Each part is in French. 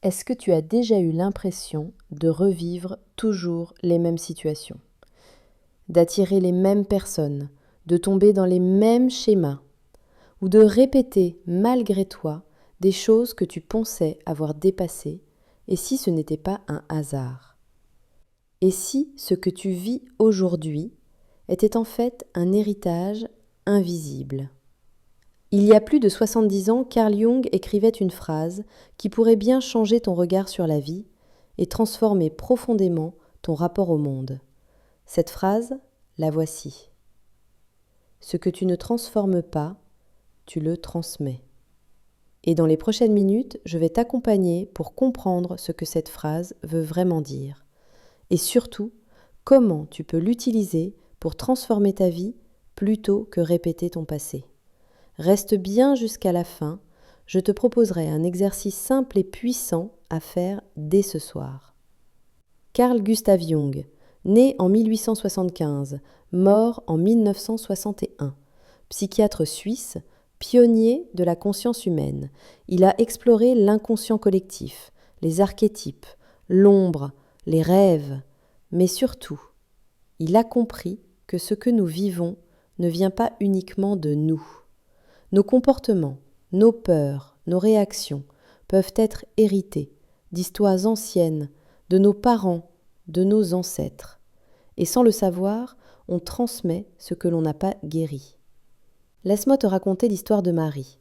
Est-ce que tu as déjà eu l'impression de revivre toujours les mêmes situations, d'attirer les mêmes personnes, de tomber dans les mêmes schémas, ou de répéter malgré toi des choses que tu pensais avoir dépassées, et si ce n'était pas un hasard? Et si ce que tu vis aujourd'hui était en fait un héritage invisible? Il y a plus de 70 ans, Carl Jung écrivait une phrase qui pourrait bien changer ton regard sur la vie et transformer profondément ton rapport au monde. Cette phrase, la voici. Ce que tu ne transformes pas, tu le transmets. Et dans les prochaines minutes, je vais t'accompagner pour comprendre ce que cette phrase veut vraiment dire. Et surtout, comment tu peux l'utiliser pour transformer ta vie plutôt que répéter ton passé. Reste bien jusqu'à la fin, je te proposerai un exercice simple et puissant à faire dès ce soir. Carl Gustav Jung, né en 1875, mort en 1961, psychiatre suisse, pionnier de la conscience humaine. Il a exploré l'inconscient collectif, les archétypes, l'ombre, les rêves, mais surtout, il a compris que ce que nous vivons ne vient pas uniquement de nous. Nos comportements, nos peurs, nos réactions peuvent être hérités d'histoires anciennes, de nos parents, de nos ancêtres. Et sans le savoir, on transmet ce que l'on n'a pas guéri. Laisse-moi te raconter l'histoire de Marie.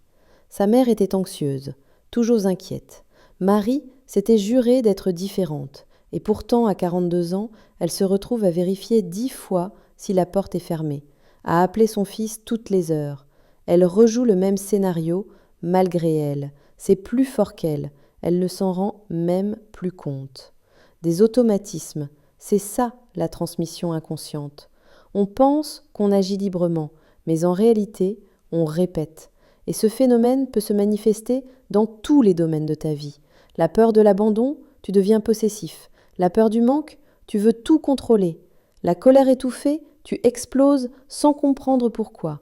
Sa mère était anxieuse, toujours inquiète. Marie s'était jurée d'être différente, et pourtant, à 42 ans, elle se retrouve à vérifier 10 fois si la porte est fermée, à appeler son fils toutes les heures. Elle rejoue le même scénario, malgré elle. C'est plus fort qu'elle. Elle ne s'en rend même plus compte. Des automatismes, c'est ça la transmission inconsciente. On pense qu'on agit librement, mais en réalité, on répète. Et ce phénomène peut se manifester dans tous les domaines de ta vie. La peur de l'abandon, tu deviens possessif. La peur du manque, tu veux tout contrôler. La colère étouffée, tu exploses sans comprendre pourquoi.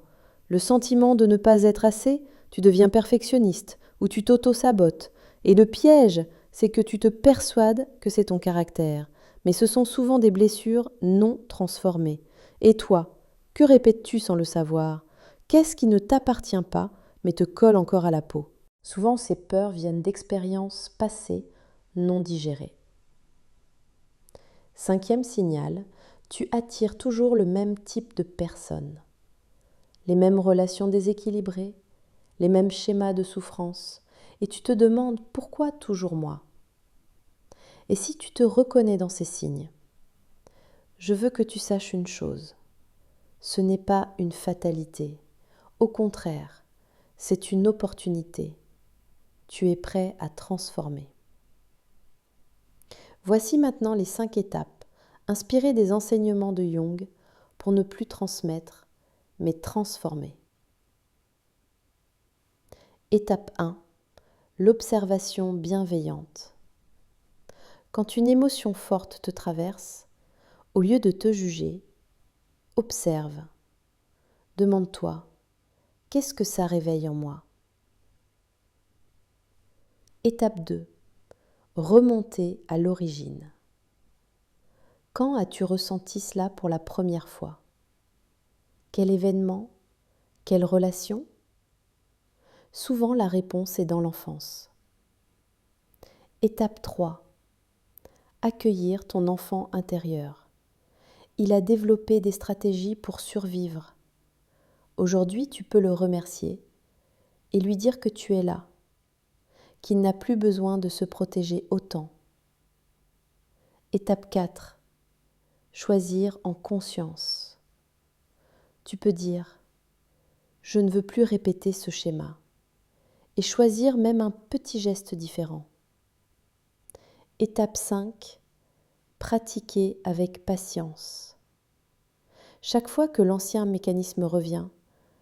Le sentiment de ne pas être assez, tu deviens perfectionniste ou tu t'auto-sabotes. Et le piège, c'est que tu te persuades que c'est ton caractère. Mais ce sont souvent des blessures non transformées. Et toi, que répètes-tu sans le savoir? Qu'est-ce qui ne t'appartient pas, mais te colle encore à la peau? Souvent, ces peurs viennent d'expériences passées non digérées. 5e signal, tu attires toujours le même type de personnes. Les mêmes relations déséquilibrées, les mêmes schémas de souffrance, et tu te demandes pourquoi toujours moi? Et si tu te reconnais dans ces signes, je veux que tu saches une chose, ce n'est pas une fatalité, au contraire, c'est une opportunité. Tu es prêt à transformer. Voici maintenant les 5 étapes, inspirées des enseignements de Jung, pour ne plus transmettre, mais transformer. Étape 1. L'observation bienveillante. Quand une émotion forte te traverse, au lieu de te juger, observe. Demande-toi, qu'est-ce que ça réveille en moi? Étape 2. Remonter à l'origine. Quand as-tu ressenti cela pour la première fois? Quel événement? Quelle relation? Souvent, la réponse est dans l'enfance. Étape 3. Accueillir ton enfant intérieur. Il a développé des stratégies pour survivre. Aujourd'hui, tu peux le remercier et lui dire que tu es là, qu'il n'a plus besoin de se protéger autant. Étape 4. Choisir en conscience. Tu peux dire « Je ne veux plus répéter ce schéma » et choisir même un petit geste différent. Étape 5. Pratiquer avec patience. Chaque fois que l'ancien mécanisme revient,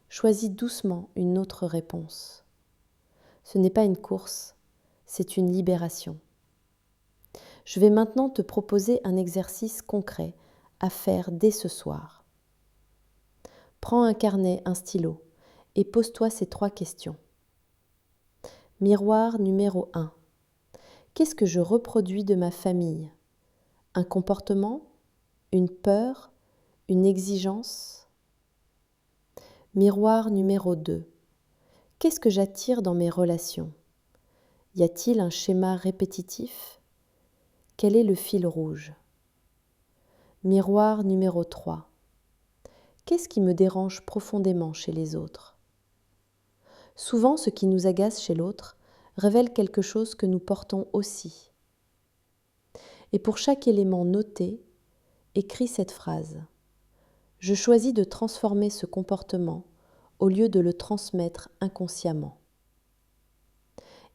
choisis doucement une autre réponse. Ce n'est pas une course, c'est une libération. Je vais maintenant te proposer un exercice concret à faire dès ce soir. Prends un carnet, un stylo et pose-toi ces 3 questions. Miroir numéro 1. Qu'est-ce que je reproduis de ma famille? Un comportement? Une peur? Une exigence? Miroir numéro 2. Qu'est-ce que j'attire dans mes relations? Y a-t-il un schéma répétitif? Quel est le fil rouge? Miroir numéro 3. Qu'est-ce qui me dérange profondément chez les autres? Souvent, ce qui nous agace chez l'autre révèle quelque chose que nous portons aussi. Et pour chaque élément noté, écris cette phrase. Je choisis de transformer ce comportement au lieu de le transmettre inconsciemment.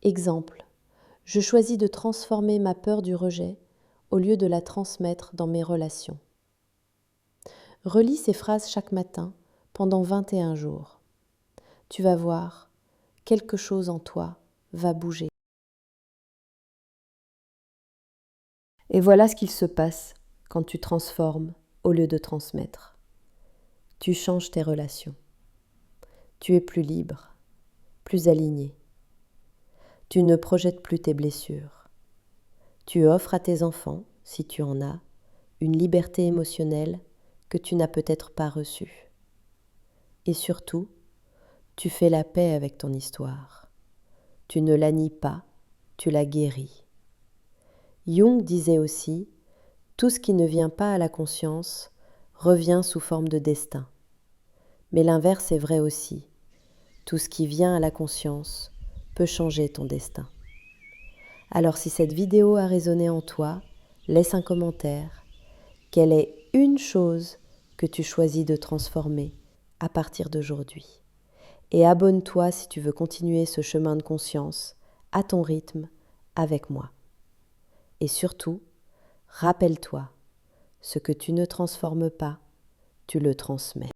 Exemple, je choisis de transformer ma peur du rejet au lieu de la transmettre dans mes relations. Relis ces phrases chaque matin pendant 21 jours. Tu vas voir, quelque chose en toi va bouger. Et voilà ce qu'il se passe quand tu transformes au lieu de transmettre. Tu changes tes relations. Tu es plus libre, plus aligné. Tu ne projettes plus tes blessures. Tu offres à tes enfants, si tu en as, une liberté émotionnelle que tu n'as peut-être pas reçue. Et surtout, tu fais la paix avec ton histoire. Tu ne la nies pas, tu la guéris. Jung disait aussi, tout ce qui ne vient pas à la conscience revient sous forme de destin. Mais l'inverse est vrai aussi. Tout ce qui vient à la conscience peut changer ton destin. Alors si cette vidéo a résonné en toi, laisse un commentaire. Quelle est une chose que tu choisis de transformer à partir d'aujourd'hui? Et abonne-toi si tu veux continuer ce chemin de conscience à ton rythme avec moi. Et surtout, rappelle-toi, ce que tu ne transformes pas, tu le transmets.